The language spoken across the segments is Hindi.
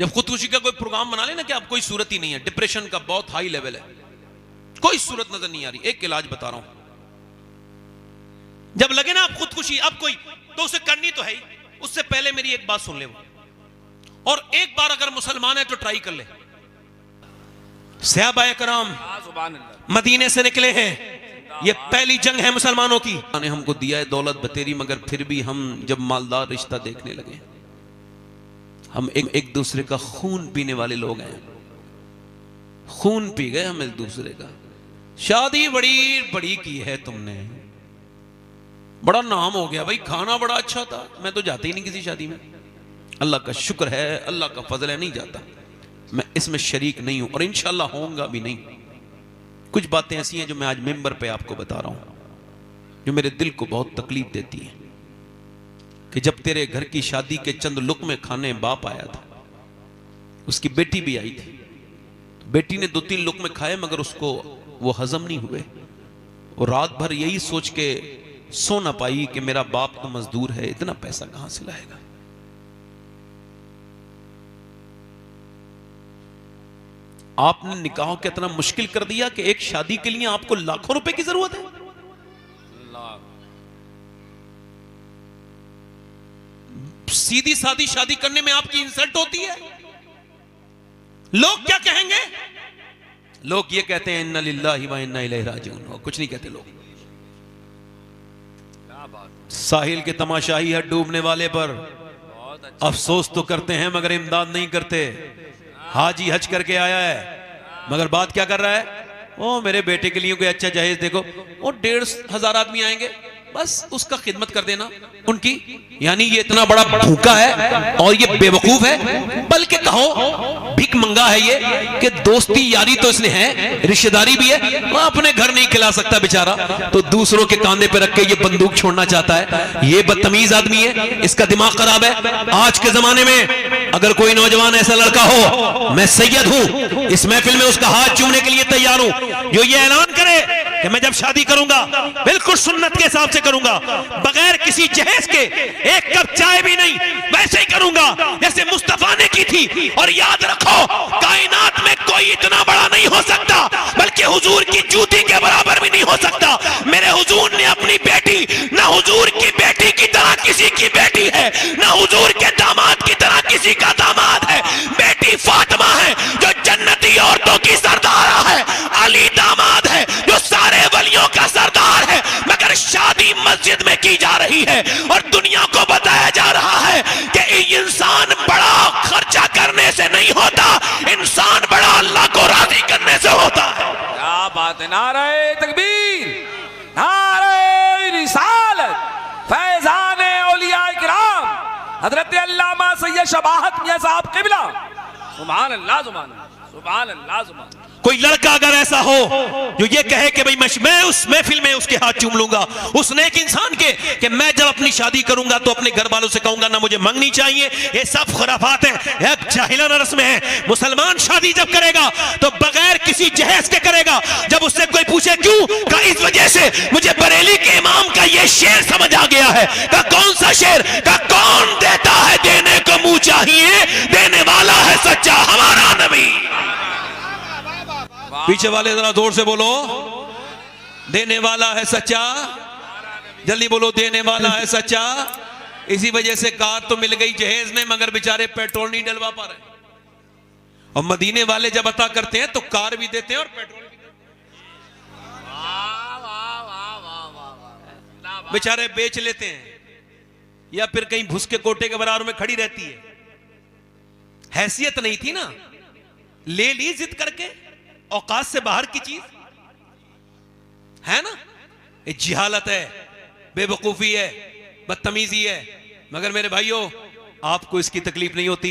जब खुदकुशी का कोई प्रोग्राम बना लेना कि अब कोई सूरत ही नहीं है, डिप्रेशन का बहुत हाई लेवल है, कोई सूरत नजर नहीं आ रही, एक इलाज बता रहा हूं। जब लगे ना आप खुदकुशी अब कोई, तो उसे करनी तो है ही, उससे पहले मेरी एक बात सुन ले वो, और एक बार अगर मुसलमान है तो ट्राई कर ले। सहाबाए कराम मदीने से निकले हैं, ये पहली जंग है मुसलमानों की। ने हमको दिया है दौलत बतेरी, मगर फिर भी हम जब मालदार रिश्ता देखने लगे, हम एक दूसरे का खून पीने वाले लोग हैं, खून पी गए हम एक दूसरे का। शादी बड़ी बड़ी की है तुमने, बड़ा नाम हो गया भाई, खाना बड़ा अच्छा था, मैं तो जाती ही नहीं किसी शादी में। अल्लाह का शुक्र है, अल्लाह का फजल है, नहीं जाता मैं, इसमें शरीक नहीं हूं और इंशाल्लाह होऊंगा भी नहीं। कुछ बातें ऐसी हैं जो मैं आज मिंबर पे आपको बता रहा हूं, जो मेरे दिल को बहुत तकलीफ देती है। कि जब तेरे घर की शादी के चंद लुक़्मे खाने बाप आया था, उसकी बेटी भी आई थी, बेटी ने 2-3 लुक़्मे खाए मगर उसको वो हजम नहीं हुए, और रात भर यही सोच के सो ना पाई कि मेरा बाप तो मजदूर है, इतना पैसा कहां से लाएगा। आपने निकाह को इतना मुश्किल कर दिया कि एक शादी के लिए आपको लाखों रुपए की जरूरत है। सीधी सादी शादी करने में आपकी इंसल्ट होती है। लोग क्या कहेंगे? लोग ये कहते हैं इन्ना लिल्लाहि व इन्ना इलैहि राजिऊन, और कुछ नहीं कहते लोग। साहिल के तमाशाही है डूबने वाले पर, अफसोस तो करते हैं मगर इमदाद नहीं करते। हाजी हज करके आया है मगर बात क्या कर रहा है, ओ मेरे बेटे के लिए कोई अच्छा जहेज देखो, वो 1,500 आदमी आएंगे, बस उसका खिदमत कर देना उनकी। यानी ये इतना बड़ा भूखा है और ये बेवकूफ है, बल्कि कहो भिख मंगा है ये, कि दोस्ती यारी तो इसने है, रिश्तेदारी भी है, वो अपने घर नहीं खिला सकता बेचारा, तो दूसरों के कांधे पे रख के ये बंदूक छोड़ना चाहता है। ये बदतमीज आदमी है, इसका दिमाग खराब है। आज के जमाने में अगर कोई नौजवान ऐसा लड़का हो, मैं सैयद हूं, इस महफिल में उसका हाथ चूमने के लिए तैयार हूं, जो ये ऐलान करे कि मैं जब शादी करूंगा बिल्कुल सुन्नत के हिसाब से करूंगा, बगैर किसी जहेज के, एक कप चाय भी नहीं, वैसे ही करूंगा जैसे मुस्तफा ने की थी। और याद रखो, कायनात में कोई इतना बड़ा नहीं हो सकता, बल्कि हुजूर की जूती के बराबर भी नहीं हो सकता। मेरे हुजूर ने अपनी बेटी, ना हुजूर की बेटी की तरह किसी की बेटी है, ना हुजूर के दामाद की तरह किसी का दामाद है। बेटी फातिमा है जो जन्नती औरतों की सरदारा है, अली दामाद है जो सारे वलियों का सरदार है, मगर शादी मस्जिद में की जा रही है और दुनिया को बताया जा रहा है कि इंसान बड़ा खर्चा करने से नहीं होता, इंसान बड़ा अल्लाह को राजी करने से होता है। क्या बात है, नारे तकबीर, नारे रिसालत, फैजान औलिया किराम हजरत अल्लामा सैयद शबाहत मियां साहब क़िबला, सुभान अल्लाह, सुभान अल्लाह, सुभान अल्लाह, सुभान। कोई लड़का अगर ऐसा हो जो ये कहे कि भाई मैं उस महफिल में उसके हाथ चूम लूंगा, उस नेक इंसान के, कि मैं जब अपनी शादी करूंगा तो अपने घर वालों से कहूंगा ना मुझे मंगनी चाहिए, ये सब खुराफात है, जाहिलाना रस्म है। मुसलमान शादी जब करेगा तो बगैर किसी जहेज के करेगा। जब उससे कोई पूछे क्यों, का इस वजह से मुझे बरेली के इमाम का ये शेर समझ आ गया है। का कौन सा शेर? का कौन देता है देने को मुंह चाहिए, देने वाला है सच्चा हमारा नबी। पीछे वाले जरा जोर से बोलो, देने वाला है सच्चा, जल्दी बोलो, देने वाला है सच्चा। इसी वजह से कार तो मिल गई जहेज में, मगर बेचारे पेट्रोल नहीं डलवा पा रहे। और मदीने वाले जब अता करते हैं तो कार भी देते हैं और पेट्रोल भी देते हैं, बेचारे बेच लेते हैं, या फिर कहीं भूस के कोटे के बराबर में खड़ी रहती है। हैसियत नहीं थी ना, ले ली जिद करके, औकात से बाहर की चीज है ना, ये जिहालत है, बेवकूफी है, बदतमीजी है। मगर मेरे भाइयों, आपको इसकी तकलीफ नहीं होती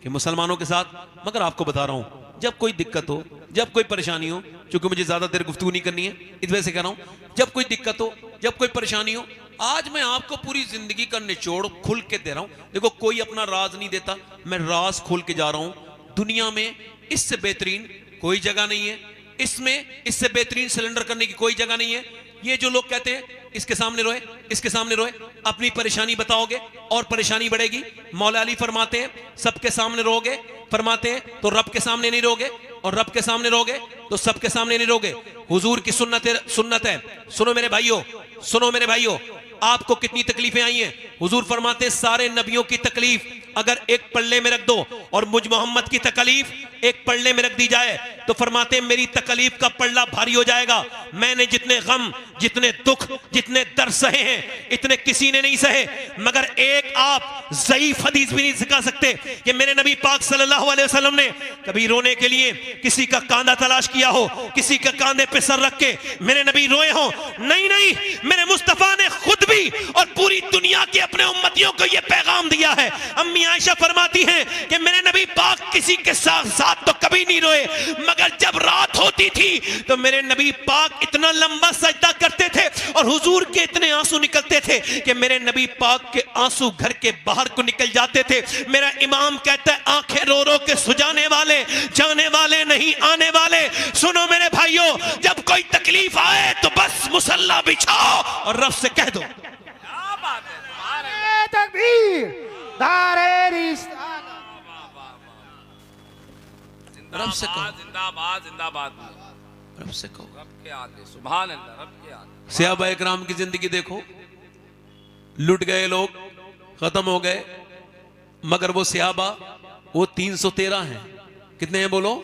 कि मुसलमानों के साथ, मगर आपको बता रहा हूं, जब कोई दिक्कत हो, जब कोई परेशानी हो, क्योंकि मुझे ज्यादा देर गुफ्तगू नहीं करनी है, इस वजह से कह रहा हूं, जब कोई दिक्कत हो, जब कोई परेशानी हो, आज मैं आपको पूरी जिंदगी का निचोड़ खुल के दे रहा हूं। देखो, कोई अपना राज नहीं देता, मैं राज खोल के जा रहा हूं। दुनिया में इससे बेहतरीन कोई जगह नहीं है, इसमें इससे बेहतरीन सिलेंडर करने की कोई जगह नहीं है। ये जो लोग कहते हैं इसके सामने रोए, इसके सामने रोए, अपनी परेशानी बताओगे और परेशानी बढ़ेगी। मौला अली फरमाते हैं सबके सामने रोगे फरमाते हैं तो रब के सामने नहीं रोगे, और रब के सामने रोगे तो सबके सामने नहीं रोगे। हुजूर की सुन्नत है। सुनो मेरे भाइयों, सुनो मेरे भाइयों, आपको कितनी तकलीफें आई हैं। हुजूर फरमाते हैं सारे नबियों की तकलीफ अगर एक पल्ले में रख दो और मुझ मोहम्मद की तकलीफ एक पल्ले में रख दी जाए तो फरमाते हैं मेरी तकलीफ का पल्ला भारी हो जाएगा। मैंने जितने गम, जितने दुख, जितने दर्द सहे हैं इतने किसी ने नहीं सहे, मगर एक आप ज़ईफ हदीस भी नहीं सिखा सकते कि मेरे नबी पाक सल्लल्लाहु अलैहि वसल्लम ने कभी रोने के लिए किसी का कांधा तलाश किया हो, किसी का कांधे पे सर रख के मेरे नबी रोए हो। नहीं नहीं, मेरे मुस्तफा ने खुद भी और पूरी दुनिया के अपने उम्मतियों को यह पैगाम दिया है। अम्मी आयशा फरमाती हैं कि मेरे नबी पाक किसी के साथ तो कभी नहीं रोए, मगर जब रात होती थी तो मेरे नबी पाक इतना लंबा सजदा करते थे और हुजूर के इतने आंसू निकलते थे कि मेरे नबी पाक के आंसू घर के बाहर को निकल जाते थे। मेरा इमाम कहता है आंखें रो रो के सुजाने वाले, जाने वाले नहीं आने वाले। सुनो मेरे भाइयों, जब कोई तकलीफ आए तो बस मुसल्ला बिछाओ और रब से कह दो क्या बात है। तकबीर, नारे रिसालत। रब से कहो, जिंदाबाद जिंदाबाद, रब से कहो। रब के आगे, सुभान अल्लाह, रब के आगे। सहाबा इकराम की जिंदगी देखो, लुट गए लोग, खत्म हो गए, मगर वो सहाबा वो 313 हैं। कितने हैं बोलो,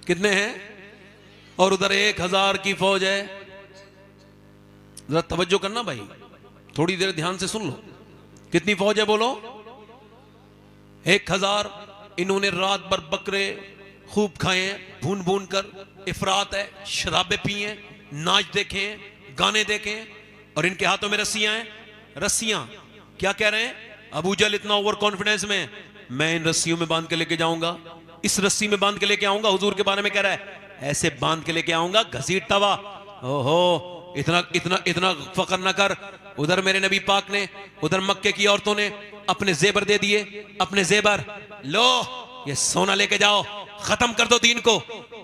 कितने हैं? और उधर 1000 की फौज है। जरा तवज्जो करना भाई, थोड़ी देर ध्यान से सुन लो। कितनी फौज है बोलो? 1000। इन्होंने रात भर बकरे खूब खाए हैं, भून भून कर। इफरात है, शराबे पिए, नाच देखे, गाने देखे, और इनके हाथों में रस्सियां हैं। रस्सियां क्या कह रहे हैं? अबू जहल इतना ओवर कॉन्फिडेंस में, मैं इन रस्सियों में बांध के लेके जाऊंगा, इस रस्सी में बांध के लेके आऊंगा। हुजूर के बारे में कह रहा है ऐसे बांध के लेके आऊंगा, घसीट तवा। ओहो, इतना इतना इतना फकर न कर। उधर मेरे नबी पाक ने, उधर मक्के की औरतों ने अपने जेबर दे दिए, अपने जेबर, लो ये सोना लेके जाओ, खत्म कर दो दीन को।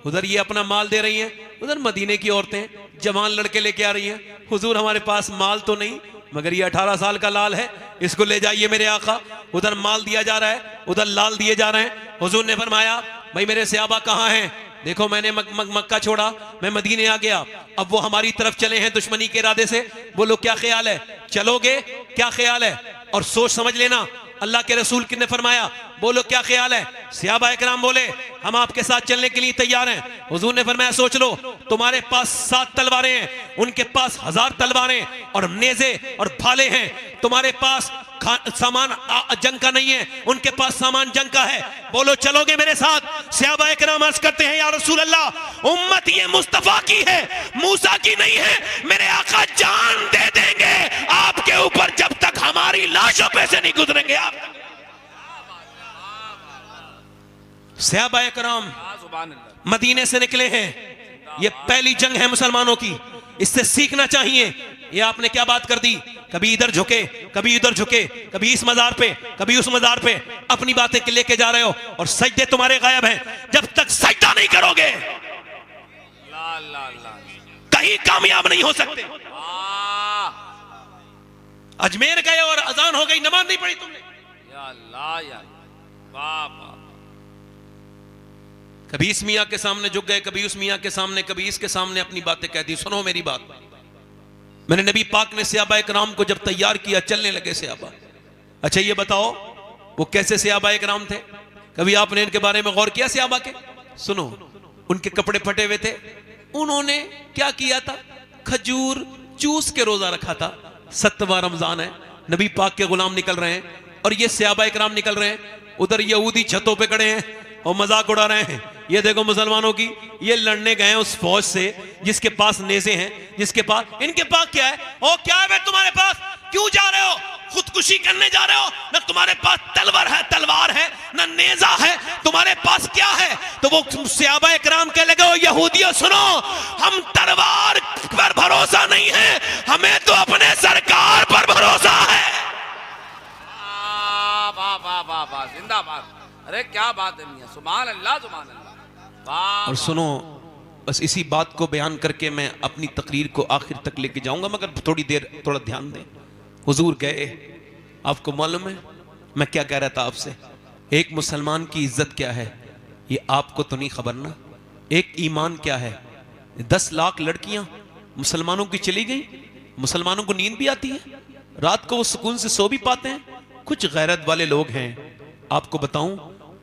उधर ये अपना माल दे रही हैं, उधर मदीने की औरतें जवान लड़के लेके आ रही हैं। हुजूर हमारे पास माल तो नहीं, मगर ये 18 साल का लाल है, इसको ले जाइए मेरे आका। उधर माल दिया जा रहा है, उधर लाल दिए जा रहे हैं। हुजूर ने फरमाया भाई मेरे सहाबा कहाँ हैं? देखो मैंने मक्का छोड़ा, मैं मदीने आ गया, अब वो हमारी तरफ चले हैं दुश्मनी के इरादे से। बोलो क्या ख्याल है, चलोगे? क्या ख्याल है? और सोच समझ लेना अल्लाह के रसूल ने फरमाया, बोलो क्या ख्याल है? सहाबा इकराम बोले हम आपके साथ चलने के लिए तैयार हैं। हुजूर ने फरमाया सोच लो, तुम्हारे पास 7 तलवारें हैं, उनके पास 1000 तलवारें और नेज़े और भाले हैं। तुम्हारे पास सामान जंग का नहीं है, उनके पास सामान जंग का है। बोलो चलोगे मेरे साथ? सहाबा इकराम अर्ज करते हैं या रसूल अल्लाह, उम्मत ये मुस्तफा की है, मूसा की नहीं है। मेरे आका जान दे देंगे आपके ऊपर जब तक हमारी लाशों पे से नहीं गुजरेंगे आप। सहाबा इकराम मदीने से निकले हैं, ये पहली जंग है मुसलमानों की, इससे सीखना चाहिए। ये आपने क्या बात कर दी, कभी इधर झुके, कभी उधर झुके, कभी इस मजार पे, कभी उस मजार पे, अपनी बातें लेके जा रहे हो और सजदे तुम्हारे गायब हैं। जब तक सजदा नहीं करोगे कहीं कामयाब नहीं हो सकते। अजमेर गए और अजान हो गई, नमाज नहीं पढ़ी तुमने। कभी इस मियाँ के सामने झुक गए, कभी उस मियाँ के सामने, कभी इसके सामने अपनी बातें कह दी। सुनो मेरी बात, मैंने नबी पाक ने सहाबा इकराम को जब तैयार किया, चलने लगे सहाबा। अच्छा ये बताओ वो कैसे सहाबा इकराम थे? कभी आपने इनके बारे में गौर किया सहाबा के? सुनो, उनके कपड़े फटे हुए थे, उन्होंने क्या किया था? खजूर चूस के रोजा रखा था। 7वां रमजान है, नबी पाक के गुलाम निकल रहे हैं और ये सहाबा इकराम निकल रहे हैं। उधर यहूदी छतों पे खड़े हैं और मजाक उड़ा रहे हैं, ये देखो मुसलमानों की, ये लड़ने गए उस फौज से जिसके पास नेज़े हैं, जिसके पास, इनके पास क्या है? ओ क्या है तुम्हारे पास? क्यों जा रहे हो? खुदकुशी करने जा रहे हो? न तुम्हारे पास तलवार है, न नेज़ा है, तुम्हारे पास क्या है? तो वो सहाबा इकराम कह लगे, ओ यहूदियों सुनो, हम तलवार पर भरोसा नहीं है, हमें तो अपने सरकार पर भरोसा है। वाह वाह वाह वाह, जिंदाबाद। अरे क्या बात है मियां, सुभान अल्लाह, सुभान अल्लाह। और सुनो, बस इसी बात को बयान करके मैं अपनी तकरीर को आखिर तक लेके जाऊंगा, मगर थोड़ी देर थोड़ा ध्यान दें। हुजूर गए, आपको मालूम है मैं क्या कह रहा था आपसे? एक मुसलमान की इज्जत क्या है ये आपको तो नहीं खबर ना। एक ईमान क्या है। 10 लाख लड़कियां मुसलमानों की चली गई, मुसलमानों को नींद भी आती है, रात को वो सुकून से सो भी पाते हैं। कुछ गैरत वाले लोग हैं। आपको बताऊं,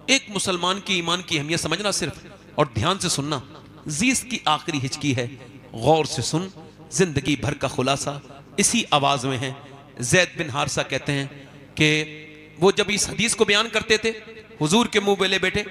एक मुसलमान की ईमान की अहमियत समझना सिर्फ, और ध्यान से सुनना। जीस की आखिरी हिचकी है, गौर से सुन, जिंदगी भर का खुलासा इसी आवाज में है। जैद बिन हारसा कहते हैं कि वो जब इस हदीस को बयान करते थे हुजूर के मुंह बेले बेटे,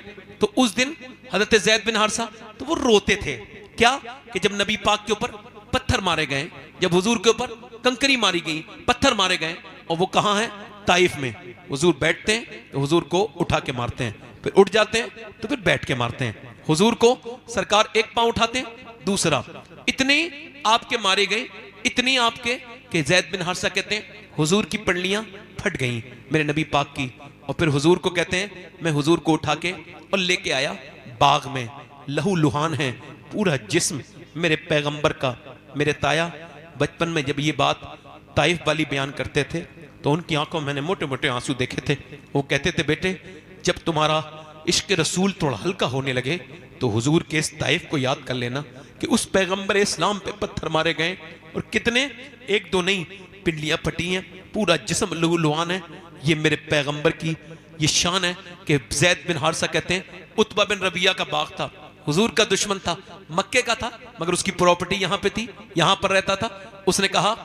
तो उस दिन हजरत जैद बिन हारसा तो वो रोते थे। क्या कि जब नबी पाक के ऊपर पत्थर मारे गए, जब हुजूर के ऊपर कंकरी मारी गई, पत्थर मारे गए, और वो कहां है, ताइफ में। हुजूर बैठते हैं तो हुजूर को उठा के मारते हैं, फिर उठ जाते हैं तो फिर बैठ के मारते हैं। हुजूर को सरकार एक पांव उठाते हैं, दूसरा। इतने आपके मारे गए, इतनी आपके कि जैद बिन हारसा कहते हैं हुजूर की पंडलियां फट गई मेरे नबी पाक की। और फिर हुजूर को कहते हैं मैं हुजूर को उठा के और लेके आया बाग में, लहू लुहान है पूरा जिस्म मेरे पैगंबर का। मेरे ताया बचपन में जब ये बात ताइफ वाली बयान करते थे तो उनकी आंखों में मैंने मोटे मोटे आंसू देखे थे। वो कहते थे बेटे जब तुम्हारा इश्क रसूल थोड़ा हल्का होने लगे तो हुजूर के इस ताइफ को याद कर लेना कि उस पैगंबर इस्लाम पे पत्थर मारे गए, और कितने, एक दो नहीं, पिंडलियां फटी हैं, पूरा जिस्म लहू लुहान है। ये मेरे पैगंबर की ये शान है कि जैद बिन हारसा कहते हैं उतबा बिन रबिया का बाग था, हुजूर का दुश्मन था, मक्के का था, मगर उसकी प्रॉपर्टी यहां पे थी, यहां पर रहता था। उसने कहा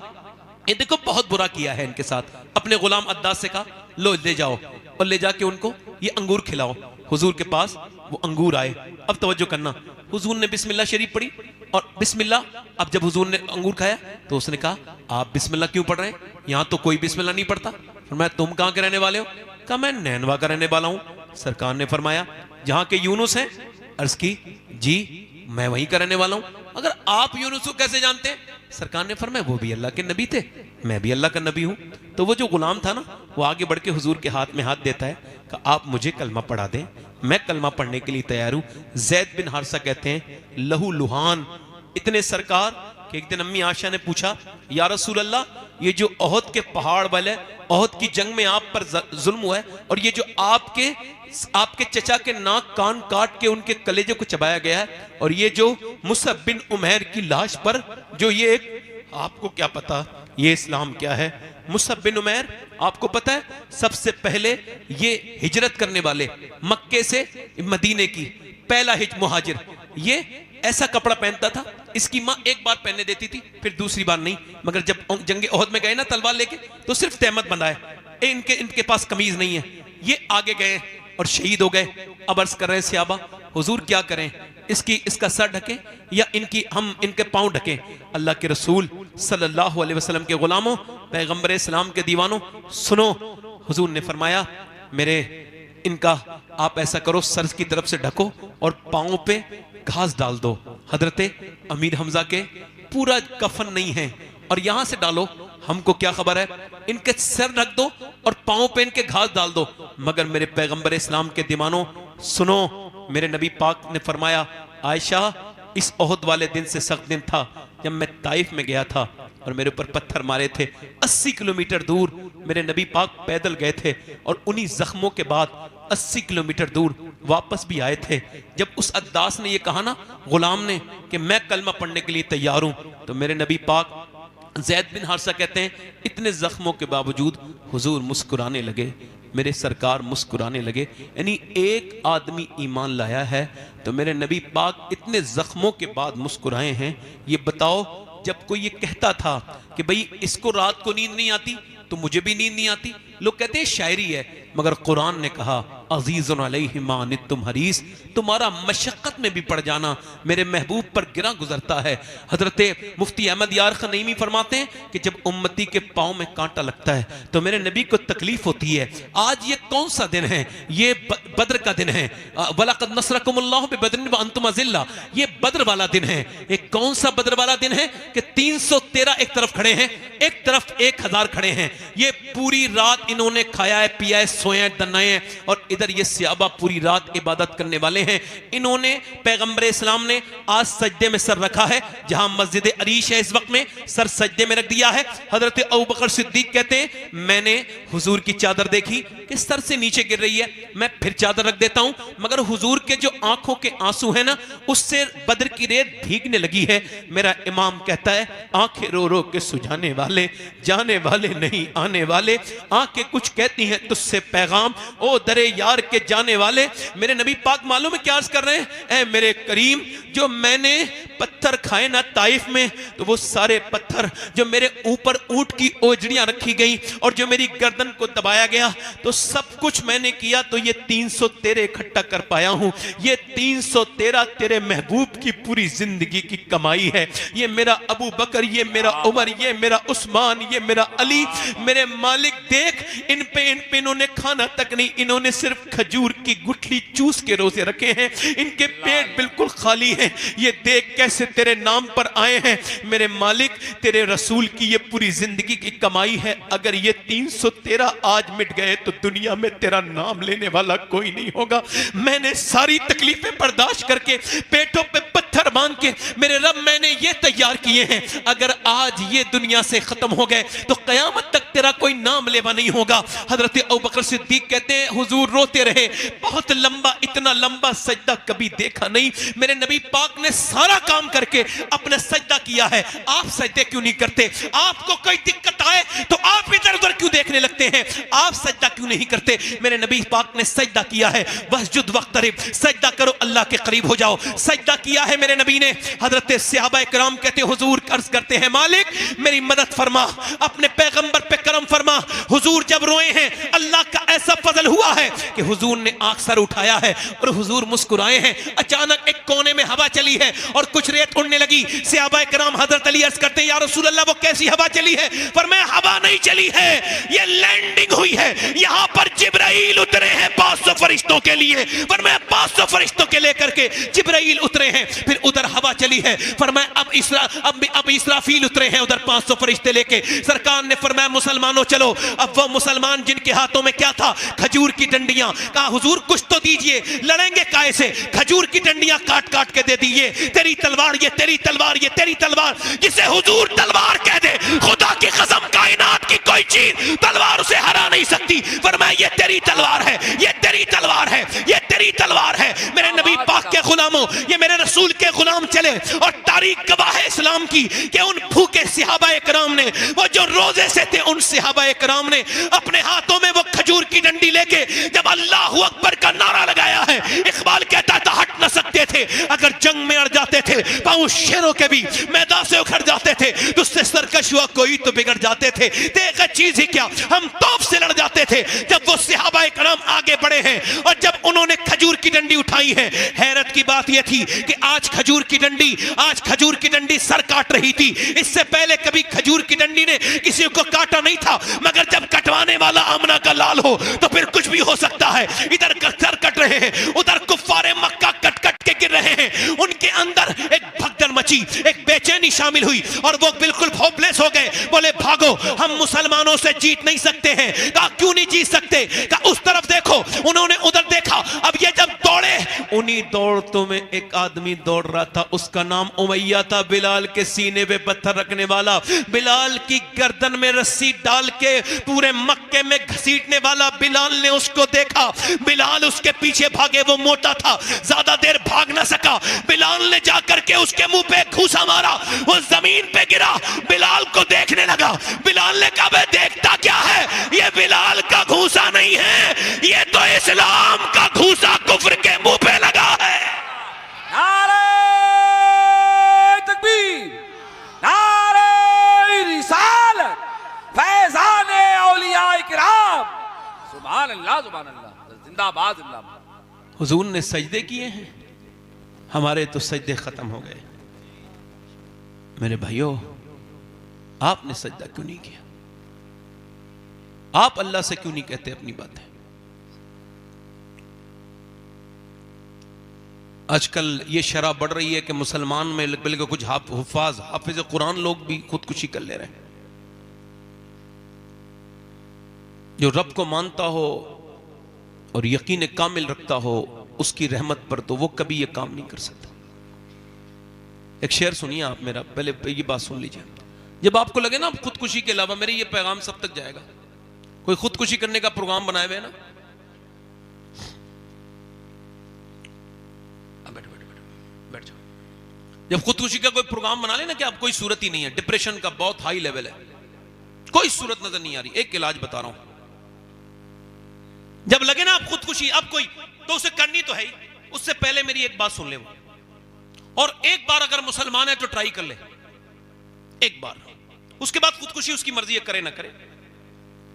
ये देखो बहुत बुरा किया है इनके साथ। अपने गुलाम अद्दास से कहा लो ले जाओ और ले जाके उनको ये अंगूर खिलाओ। हुजूर के पास वो अंगूर आए। अब तवज्जो करना, हुजूर ने बिस्मिल्लाह शरीफ पढ़ी और बिस्मिल्लाह। अब जब हुजूर ने अंगूर खाया तो उसने कहा आप बिस्मिल्लाह क्यों पढ़ रहे हैं, यहां तो कोई बिस्मिल्लाह नहीं पढ़ता। फरमाया तुम कहां के रहने वाले हो, कहा मैं नैनवा का रहने वाला हूं। सरकार ने फरमाया जहां के यूनुस हैं, अर्ज की जी मैं वहीं का रहने वाला हूं। अगर आप यूनुस को कैसे जानते हैं, सरकार ने फरमाया वो भी अल्लाह के नबी थे, मैं भी अल्लाह का नबी हूं। तो वो जो गुलाम था ना, वो आगे बढ़ के हुजूर के हाथ में हाथ देता है कि आप मुझे कलमा पढ़ा दें, मैं कलमा पढ़ने के लिए तैयार हूं। जैद बिन हारसा कहते हैं लहू लुहान, इतने सरकार कि एक दिन अम्मी आशा ने पूछा या रसूल अल्लाह ये जो ओहद के पहाड़ वाले, ओहद की जंग में आप पर जुल्म हुआ है, और ये जो आपके चचा के नाक कान काट के उनके कलेजे को चबाया गया है, और ये जो मुसअब बिन उमैर की लाश पर जो ये एक, आपको क्या पता ये इस्लाम क्या है। मुसअब बिन उमैर आपको पता है सबसे पहले ये हिजरत करने वाले, मक्के से मदीने की पहला मुहाजिर। ये ऐसा कपड़ा पहनता था, इसकी माँ एक बार पहनने देती थी, फिर दूसरी बार नहीं, मगर जब जंगे ओहद में गए ना तलवार लेके, तो सिर्फ तहमत बंधा है, इनके पास कमीज नहीं है। ये आगे गए और शहीद हो गए। अब अर्ज कर रहे सहाबा हुजूर क्या करें, इसका सर ढके या हम इनके पांव ढके। अल्लाह के रसूल सल्लल्लाहु अलैहि वसल्लम के गुलामों, पैगंबर इस्लाम के दीवानों, सुनो। हुजूर ने फरमाया मेरे इनका आप ऐसा करो, सर की तरफ से ढको और पांव पे घास डाल दो। हजरते अमीर हमजा के पूरा कफन नहीं है और यहां से डालो, हमको क्या खबर है, इनके सर ढक दो और पांव पे इनके घास डाल दो। मगर मेरे पैगंबर इस्लाम के दीवानों सुनो, मेरे नबी पाक ने फरमाया आयशा इस ओहद वाले दिन से सख्त दिन था जब मैं ताइफ में गया था और मेरे ऊपर पत्थर मारे थे। 80 किलोमीटर दूर मेरे नबी पाक पैदल गए थे और उन्हीं जख्मों के बाद 80 किलोमीटर दूर वापस भी आए थे। जब उस अद्दास ने ये कहा ना गुलाम ने कि मैं कलमा पढ़ने के लिए तैयार हूं, तो मेरे नबी पाक जैद बिन हारसा कहते हैं इतने जख्मों के बावजूद हुजूर मुस्कुराने लगे, मेरे सरकार मुस्कुराने लगे। यानी एक आदमी ईमान लाया है तो मेरे नबी पाक इतने जख्मों के बाद मुस्कुराए हैं। ये बताओ जब कोई ये कहता था कि भाई इसको रात को नींद नहीं आती तो मुझे भी नींद नहीं आती, लोग कहते हैं शायरी है, मगर कुरान ने कहा अजीजुन अलैहि मा अनित्तुम हरीस, तुम्हारा मशक्कत में भी पड़ जाना मेरे महबूब पर गिरा गुजरता है। हजरते मुफ्ती अहमद यार खनईमी फरमाते हैं कि जब उम्मती के पाँव में कांटा लगता है तो मेरे नबी को तकलीफ होती है। आज ये कौन सा दिन है, ये बद्र का दिन है, वलक़द नसरकुमुल्लाहु बिबद्रिन व अंतुम अज़िल्ला, ये बद्र वाला दिन है। एक कौन सा बद्र वाला दिन है कि 313 एक तरफ खड़े हैं, एक तरफ 1000 खड़े हैं। ये पूरी रात रात इन्होंने खाया है, पिया है, सोए हैं, दनाए हैं, और इधर ये सहाबा पूरी रात इबादत करने वाले हैं। इन्होंने पैगंबर इस्लाम ने आज सजदे में सर रखा है, जहां मस्जिद अरीश है इस वक्त में सर सजदे में रख दिया है। हजरत अबू बकर सिद्दीक कहते हैं मैंने हुजूर की चादर देखी कि सर से नीचे गिर रही है, मैं फिर चादर रख देता हूं, मगर हुजूर के जो आंखों के आंसू है ना उससे बदर की रेत भीगने लगी है। मेरा इमाम कहता है आंखें रो रो के सुझाने वाले, जाने वाले नहीं आने वाले, आंखें कुछ कहती हैं तुझसे पैगाम, ओ दरे यार के जाने वाले। मेरे नबी पाक मालूम है क्या अर्ज कर रहे हैं, ऐ मेरे करीम जो मैंने पत्थर खाए ना ताइफ में, तो वो सारे पत्थर जो मेरे ऊपर ऊंट की ओजड़ियां रखी गई और जो मेरी गर्दन को दबाया गया, तो सब कुछ मैंने किया तो ये 300 तेरे इकट्ठा कर पाया हूं। ये 313 तेरे महबूब की पूरी जिंदगी की कमाई है। ये मेरा अबू बकर, ये मेरा उमर, ये मेरा उस्मान, ये मेरा अली। मेरे मालिक देख इन पे इन्होंने खाना तक नहीं, इन्होंने सिर्फ खजूर की गुठली चूस के रोजे रखे हैं, इनके पेट बिल्कुल खाली हैं। ये देख कैसे तेरे नाम पर आए हैं। मेरे मालिक तेरे रसूल की ये पूरी जिंदगी की कमाई है। अगर ये 313 आज मिट गए तो दुनिया में तेरा नाम लेने वाला कोई नहीं होगा। मैंने सारी तकलीफें बर्दाश्त करके पेटों पे पत्थर बांध के मेरे रब मैंने ये तैयार किए हैं, अगर आज ये दुनिया से खत्म हो गए तो कयामत तक तेरा कोई नाम लेवा नहीं होगा। हजरत अबू बकर सिद्दीक कहते हैं हुजूर रोते रहे, बहुत लंबा, इतना लंबा सजदा कभी देखा नहीं। मेरे नबी पाक ने सारा काम करके अपने सजदा किया है, आप सजदे क्यों नहीं करते? आपको कोई दिक्कत आए तो आप इधर उधर क्यों देखने लगते हैं? आप सजदा क्यों नहीं करते? मेरे नबी पाक ने सजदा किया है, वस्जुद वक्तरिब, सजदा करो अल्लाह के करीब हो जाओ, सजदा किया है मेरे नबी ने। हजरत सहाबा इकराम कहते हुजूर अर्ज करते हैं मालिक मेरी मदद फरमा, अपने पैगंबर पे करम फरमा। हुजूर जब रोए हैं अल्लाह का ऐसा फजल हुआ है कि हुजूर ने आंख सर उठाया है और हुजूर मुस्कुराए हैं। अचानक एक कोने में हवा चली है और कुछ रेत उड़ने लगी। सहाबा इकराम हजरत अली अर्ज करते हैं या रसूल अल्लाह वो कैसी हवा चली है? फरमाया हवा नहीं चली है, ये लैंडिंग हुई है, यहाँ पर जिब्राइल उतरे हैं 500 फरिश्तों के लिए। फरमाया 500 फरिश्तों के लेकर के जिब्राइल उतरे हैं। फिर उधर हवा चली है, फरमाया अब इसराफील उतरे हैं उधर 500 फरिश्ते लेके। सरकार ने फरमाया मुसलमानों चलो। अब वो मुसलमान जिनके हाथों में क्या था? खजूर की डंडियां। कहा हुजूर कुछ तो दीजिए, लड़ेंगे काहे से? खजूर की डंडियां काट काट के दे दी। ये तेरी तलवार, ये तेरी तलवार, ये तेरी तलवार। जिसे हुजूर तलवार कह दे, खुदा की कसम कायनात की कोई चीज तलवार उसे हरा नहीं सकती। फरमाया ये तेरी तलवार है, ये तेरी तलवार है, ये तेरी तलवार है। मेरे नबी पाक के गुलामों, ये मेरे रसूल के गुलाम चले और तारीख गवाह है इस्लाम की कि उन भूखे सहाबा इकराम ने, वो जो रोजे से थे, उन सहाबा इकराम ने अपने हाथों में वो खजूर की डंडी लेके जब अल्लाहू अकबर का नारा लगाया है, इकबाल कहता था हट न सकते थे। अगर जंग में अड़ जाते थे, पांव शेरों के भी मैदान से उखड़ जाते थे, तो उससे सरकश हुआ कोई तो बिगड़ जाते थे। देख चीज ही क्या, हम तोप से लड़ जाते थे। जब वो सहाबा इकराम आगे बढ़े हैं और जब उन्होंने खजूर की डंडी उठाई है, हैरत की बात यह थी कि आज खजूर की डंडी सर काट रही थी। इससे पहले कभी खजूर की डंडी ने किसी को काटा नहीं था, मगर जब कटवाने वाला आमना का लाल हो तो फिर कुछ भी हो सकता है। इधर सर कट रहे हैं, उधर कुफ्फारे मक्का कट कट के गिर रहे हैं। उनके अंदर एक भगदड़ मची, एक बेचैनी शामिल हुई और वो बिल्कुल होपलेस हो गए। बोले भागो, हम मुसलमानों से जीत नहीं सकते हैं। कहा क्यों नहीं जीत सकते? कहा उस तरफ देखो। उन्होंने उधर देखा। अब ये जब दौड़े, उन्हीं दौड़तों में एक आदमी दौड़ रहा था, उसका नाम उमैया था, बिलाल के सीने पे पत्थर रखने वाला, बिलाल की गर्दन में रस्सी डाल के पूरे मक्के में घसीटने वाला। बिलाल ने उसको देखा, बिलाल उसके पीछे भागे। वो मोटा था, ज्यादा देर भाग ना सका। बिलाल ने जाकर के उसके मुंह पे घूसा मारा, वो जमीन पे गिरा। बिलाल को देखने लगा। बिलाल ने कहा मैं देखता क्या है? ये बिलाल का घूसा नहीं है, ये तो इस्लाम का घूसा कुफ्र के मुंह पे लगा है। नारे तकबीर, नारे रिसालत, फैज़ाने औलिया इकराम। सुभान अल्लाह, सुभान अल्लाह, जिंदाबाद जिंदाबाद। हुजूर ने सजदे किए हैं, हमारे तो सजदे खत्म हो गए। मेरे भाइयों, आपने सजदा क्यों नहीं किया? आप अल्लाह से क्यों नहीं कहते अपनी बातें? आजकल ये शरह बढ़ रही है कि मुसलमान में बल्कि कुछ हुफ्फाज हाफिज कुरान लोग भी खुदकुशी कर ले रहे हैं। जो रब को मानता हो और यकीन कामिल रखता हो उसकी रहमत पर, तो वो कभी ये काम नहीं कर सकता। एक शेर सुनिए आप मेरा, पहले ये बात सुन लीजिए। जब आपको लगे ना खुदकुशी के अलावा, मेरे ये पैगाम सब तक जाएगा, कोई खुदकुशी करने का प्रोग्राम बनाए हुए ना, बैठ जाओ। जब खुदकुशी का कोई प्रोग्राम बना लेना कि आप कोई सूरत ही नहीं है, डिप्रेशन का बहुत हाई लेवल है, कोई सूरत नजर नहीं आ रही, एक इलाज बता रहा हूं। जब लगे ना आप खुदकुशी अब कोई, तो उसे करनी तो है ही, उससे पहले मेरी एक बात सुन ले वो, और एक बार अगर मुसलमान है तो ट्राई कर ले एक बार, उसके बाद खुदकुशी उसकी मर्जी है, करे ना करे।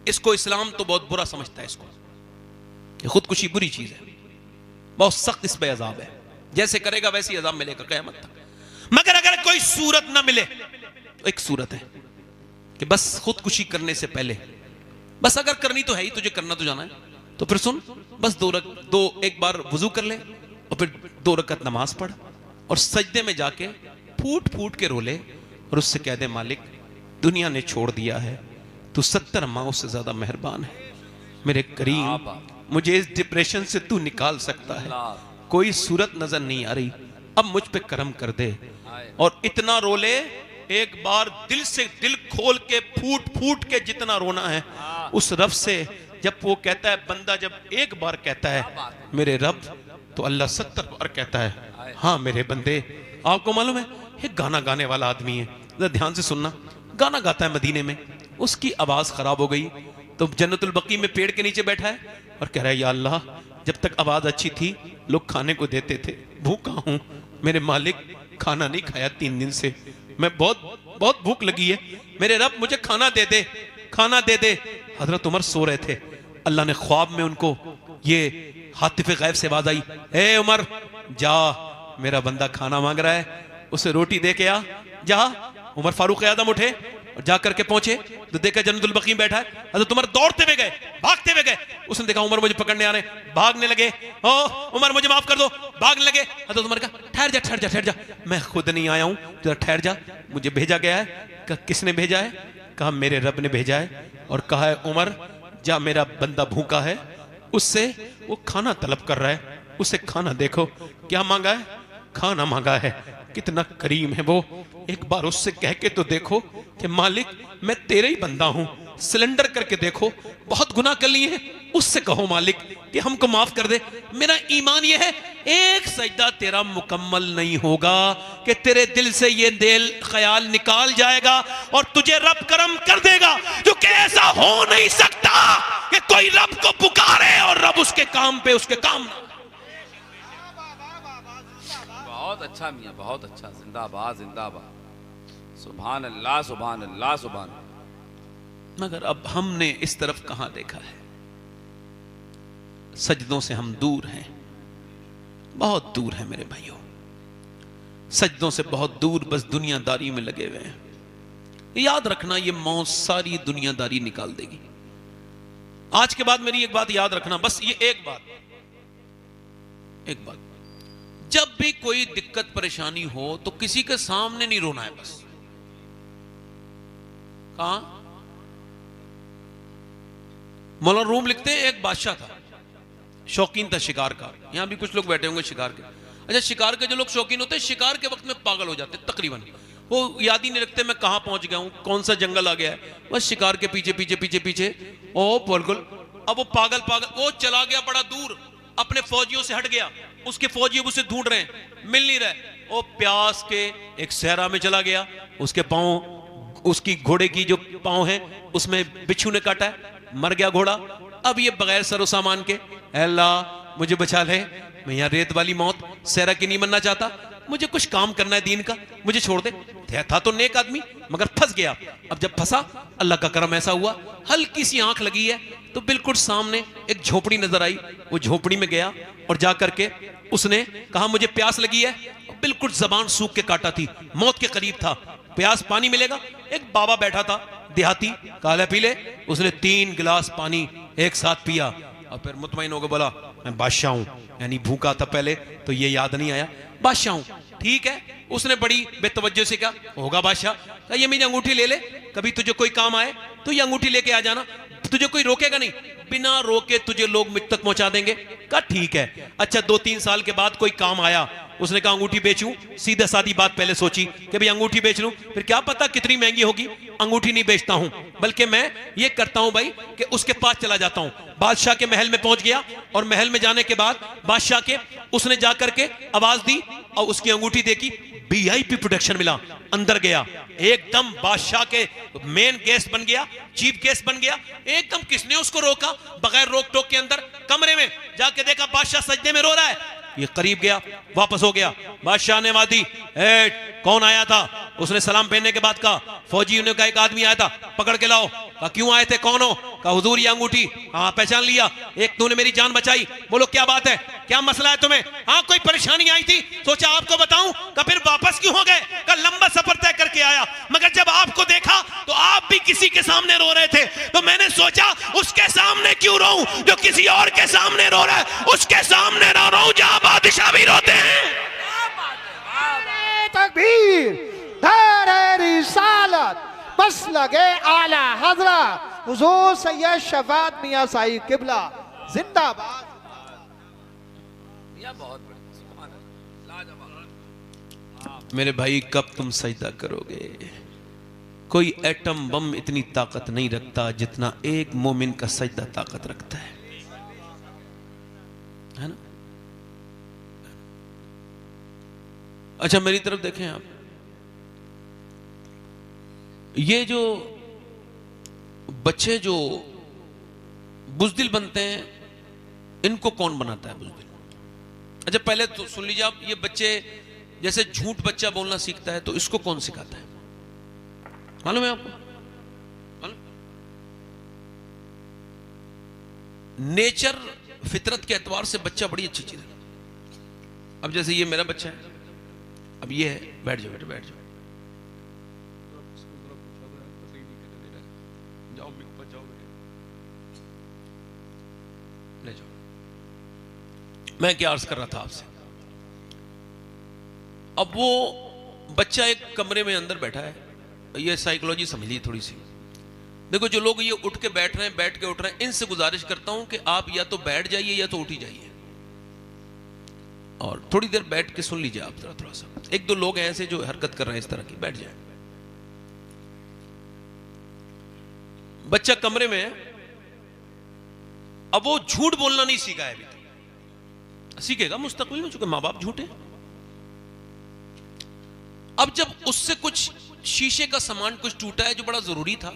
इसको इस्लाम तो बहुत बुरा समझता है, इसको ये खुदकुशी बुरी चीज है, बहुत सख्त इस पे अजाब है, जैसे करेगा वैसी अजाब मिलेगा क़यामत तक। मगर अगर कोई सूरत ना मिले तो एक सूरत है कि बस खुदकुशी करने से पहले, बस अगर करनी तो है ही, तुझे करना तो जाना है, तो फिर सुन, बस एक बार वुजू कर ले और फिर 2 रकअत नमाज पढ़ और सजदे में जाके फूट फूट के रो ले और उससे कह दे, मालिक दुनिया ने छोड़ दिया है, तू 70 माओं से ज्यादा मेहरबान है, मेरे करीम मुझे इस डिप्रेशन से तू निकाल सकता है, कोई सूरत नजर नहीं आ रही, अब मुझ पे करम कर दे। और इतना रो ले, एक बार दिल से, दिल खोल के फूट फूट के जितना रोना है उस रब से। जब वो कहता है, बंदा जब एक बार कहता है मेरे रब, तो अल्लाह 70 बार कहता है हाँ मेरे बंदे। आपको मालूम है एक गाना गाने वाला आदमी है, जरा ध्यान से सुनना, गाना गाता है मदीने में, उसकी आवाज खराब हो गई तो जन्नतुल बकी में पेड़ के नीचे बैठा है और कह रहा है, या अल्लाह जब तक आवाज अच्छी थी लोग खाने को देते थे, भूखा हूं मेरे मालिक, खाना नहीं खाया 3 दिन से, मैं बहुत भूख लगी है, मेरे रब मुझे खाना दे दे, खाना दे दे। हजरत उमर सो रहे थे, अल्लाह ने ख्वाब में उनको ये हातिफ गैब से आवाज आई, ए उमर जा, मेरा बंदा खाना मांग रहा है, उसे रोटी दे के आ जा। उमर फारूक आजम उठे और जा करके पहुंचे तो देखा जन्नतुल बकी में बैठा है। हजरत उमर दौड़ते हुए गए, भागते हुए गए, उसने देखा उमर मुझे पकड़ने आ रहे, भागने लगे, ओ उमर मुझे माफ कर दो, भागने लगे। हजरत उमर कहा, ठहर जा ठहर जा ठहर जा, मैं खुद नहीं आया हूं, जरा ठहर जा, मुझे भेजा गया है। कहा किसने भेजा है? कहा मेरे रब ने भेजा है और कहा है उमर जा, मेरा बंदा भूखा है, उससे वो खाना तलब कर रहा है, उसे खाना देखो। क्या मांगा है? खाना मांगा है। कितना करीम है वो, एक बार उससे कह के तो देखो कि मालिक मैं तेरे ही बंदा हूं, सिलेंडर करके देखो, बहुत गुनाह कर लिए हैं, उससे कहो मालिक कि हमको माफ कर दे। मेरा ईमान ये है एक सजदा तेरा मुकम्मल नहीं होगा कि तेरे दिल से ये दिल ख्याल निकाल जाएगा और तुझे रब करम कर देगा, जो कि ऐसा हो नहीं सकता कि कोई रब को पुकारे और रब उसके काम पे उसके काम ना। बहुत अच्छा मियां, बहुत अच्छा, जिंदाबाद जिंदाबाद, सुभान अल्लाह सुभान अल्लाह सुभान। मगर अब हमने इस तरफ कहां देखा है? सजदों से हम दूर हैं, बहुत दूर हैं मेरे भाइयों, सजदों से बहुत दूर, बस दुनियादारी में लगे हुए हैं। याद रखना ये मौत सारी दुनियादारी निकाल देगी। आज के बाद मेरी एक बात याद रखना, बस ये एक बात, जब भी कोई दिक्कत परेशानी हो तो किसी के सामने नहीं रोना है। बस कहां मौलाना रूम लिखते हैं, एक बादशाह था, शौकीन था शिकार का। यहां भी कुछ लोग बैठे होंगे शिकार के। अच्छा, शिकार के जो लोग शौकीन होते हैं शिकार के वक्त में पागल हो जाते तकरीबन, वो याद ही नहीं रखते मैं कहां पहुंच गया हूं, कौन सा जंगल आ गया है, बस शिकार के पीछे पीछे पीछे पीछे ओ बिल्कुल। अब वो पागल वो चला गया बड़ा दूर, अपने फौजियों से हट गया, उसके फौजी उसे ढूंढ रहे हैं, मिल नहीं रहे। वो प्यास के एक सहरा में चला गया, उसके पांव, उसकी घोड़े की जो पांव है उसमें बिच्छू ने काटा है, मर गया घोड़ा। अब ये बगैर सरो सामान के, अल्लाह मुझे बचा ले, मैं यहाँ रेत वाली मौत सहरा की नहीं मरना चाहता, मुझे कुछ काम करना है दीन का, मुझे छोड़ दे। था तो नेक आदमी मगर फंस गया। अब जब फंसा अल्लाह का करम ऐसा हुआ, हल्की सी आंख लगी है तो बिल्कुल सामने एक झोपड़ी नजर आई, वो झोपड़ी में गया और जा करके उसने कहा मुझे प्यास लगी है, बिल्कुल जबान सूख के काटा थी, मौत के करीब था, प्यास पानी मिलेगा। एक बाबा बैठा था देहाती, काला पी ले। उसने 3 गिलास पानी एक साथ पिया और फिर मुतमईन होकर बोला मैं बादशाह हूं, यानी भूखा था पहले तो ये याद नहीं आया, बादशाह हूं। ठीक है, उसने बड़ी बेतवज्जो से कहा होगा बादशाह, ये मेरी अंगूठी ले ले, कभी तुझे कोई काम आए तो ये अंगूठी लेके आ जाना। तुझे कोई रोकेगा नहीं, बिना रोके तुझे लोग मुझ तक पहुंचा देंगे। कहा ठीक है। अच्छा 2-3 साल के बाद कोई काम आया, उसने कहा अंगूठी बेचूं। सीधा सादी बात पहले सोची कि भाई अंगूठी बेच लूं, फिर क्या पता कितनी महंगी होगी, अंगूठी नहीं बेचता हूं, बल्कि मैं ये करता हूं भाई कि उसके पास चला जाता हूं। बादशाह के महल में पहुंच गया और महल में जाने के बाद बादशाह के उसने जाकर के आवाज दी और उसकी अंगूठी देखी, वीआईपी प्रोटेक्शन मिला। अंदर गया, एकदम बादशाह के मेन गेस्ट बन गया, चीफ गेस्ट बन गया एकदम। किसने उसको रोका? बगैर रोक टोक के अंदर कमरे में जाके देखा बादशाह सजदे में रो रहा है। ये करीब गया, वापस हो गया। बादशाह ने वादी, कौन आया था? उसने सलाम पहनने के बाद कहा फौजियों ने कहा एक आदमी आया था, पकड़ के लाओ। कहा क्यों आए थे, कौन हो? कहा हुजूर ये अंगूठी। हाँ पहचान लिया, एक तूने मेरी जान बचाई। बोलो क्या बात है, क्या मसला है तुम्हें? हाँ कोई परेशानी आई थी, सोचा आपको बताऊं। कहा फिर वापस क्यों हो गए? कहा लंबा सफर तय करके आया, मगर जब आपको देखा तो आप भी किसी के सामने रो रहे थे, तो मैंने सोचा उसके सामने क्यों रोऊं जो किसी और के सामने रो रहा है, उसके सामने ना रोऊं जहां बादशाह भी रोते हैं। तकबीर, दारे रिसालत, मसलके आला हजरत हुजूर सैयद शफाअत मियां साहिब किबला जिंदाबाद। बहुत बढ़िया, सुभान अल्लाह, लाजवाब। मेरे भाई कब तुम सजदा करोगे? कोई एटम बम इतनी ताकत नहीं रखता जितना एक मोमिन का सजदा ताकत रखता है ना? अच्छा मेरी तरफ देखें आप, ये जो बच्चे जो बुज़दिल बनते हैं, इनको कौन बनाता है बुज़दिल? अच्छा पहले तो सुन लीजिए आप, ये बच्चे जैसे झूठ बच्चा बोलना सीखता है तो इसको कौन सिखाता है? मालूम है आपको? मालूम? नेचर फितरत के एतबार से बच्चा बड़ी अच्छी चीज है। अब जैसे ये मेरा बच्चा है, अब ये है, बैठ जाओ बेटा बैठ जाओ, ले जाओ। मैं क्या अर्ज कर रहा था आपसे, अब वो बच्चा एक कमरे में अंदर बैठा है, ये साइकोलॉजी समझ ली थोड़ी सी। देखो जो लोग ये उठ के बैठ रहे हैं, बैठ के उठ रहे हैं, इनसे गुजारिश करता हूं कि आप या तो बैठ जाइए या तो उठ ही जाइए और थोड़ी देर बैठ के सुन लीजिए आप थोड़ा सा। एक दो लोग हैं ऐसे जो हरकत कर रहे हैं इस तरह की, बैठ जाए। बच्चा कमरे में है, अब वो झूठ बोलना नहीं सीखा है अभी तक, सीखेगा मुस्तकबिल में, चूंकि मां बाप झूठे। अब जब उससे कुछ शीशे का सामान कुछ टूटा है जो बड़ा जरूरी था,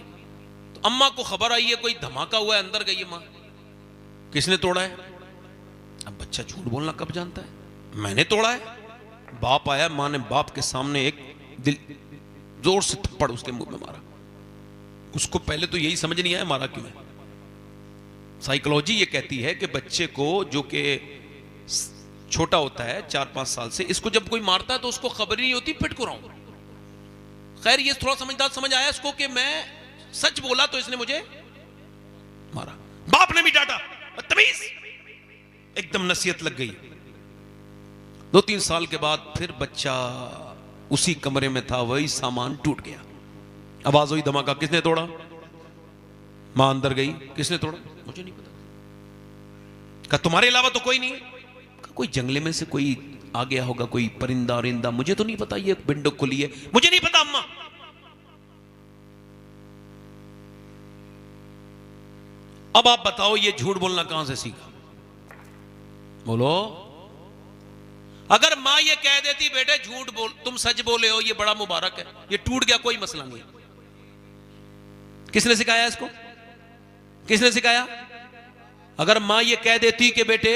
तो अम्मा को खबर आई है कोई धमाका हुआ है, अंदर गई है मां, किसने तोड़ा है? अब बच्चा झूठ बोलना कब जानता है? मैंने तोड़ा है। बाप आया, मां ने बाप के सामने एक दिल जोर से थप्पड़ उसके मुंह में मारा। उसको पहले तो यही समझ नहीं आया मारा क्यों है। साइकोलॉजी ये कहती है कि बच्चे को जो कि छोटा होता है 4-5 साल से, इसको जब कोई मारता है तो उसको खबर ही नहीं होती पिट को रहा हूं। खैर ये थोड़ा समझदार समझ आया इसको कि मैं सच बोला तो इसने मुझे मारा। बाप ने भी डांटा, बदतमीज, एकदम नसीहत लग गई। 2-3 साल के बाद फिर बच्चा उसी कमरे में था, वही सामान टूट गया, आवाज हुई धमाका, किसने तोड़ा? मां अंदर गई, किसने तोड़ा? मुझे नहीं पता। कहा तुम्हारे अलावा तो कोई नहीं है? कोई जंगले में से कोई आ गया होगा, कोई परिंदा औरिंदा, मुझे तो नहीं पता, ये विंडो खुली है, मुझे नहीं पता अम्मा। अब आप बताओ ये झूठ बोलना कहां से सीखा? बोलो। अगर मां ये कह देती बेटे झूठ बोल, तुम सच बोले हो, ये बड़ा मुबारक है, ये टूट गया कोई मसला नहीं। किसने सिखाया इसको? किसने सिखाया? अगर मां ये कह देती कि बेटे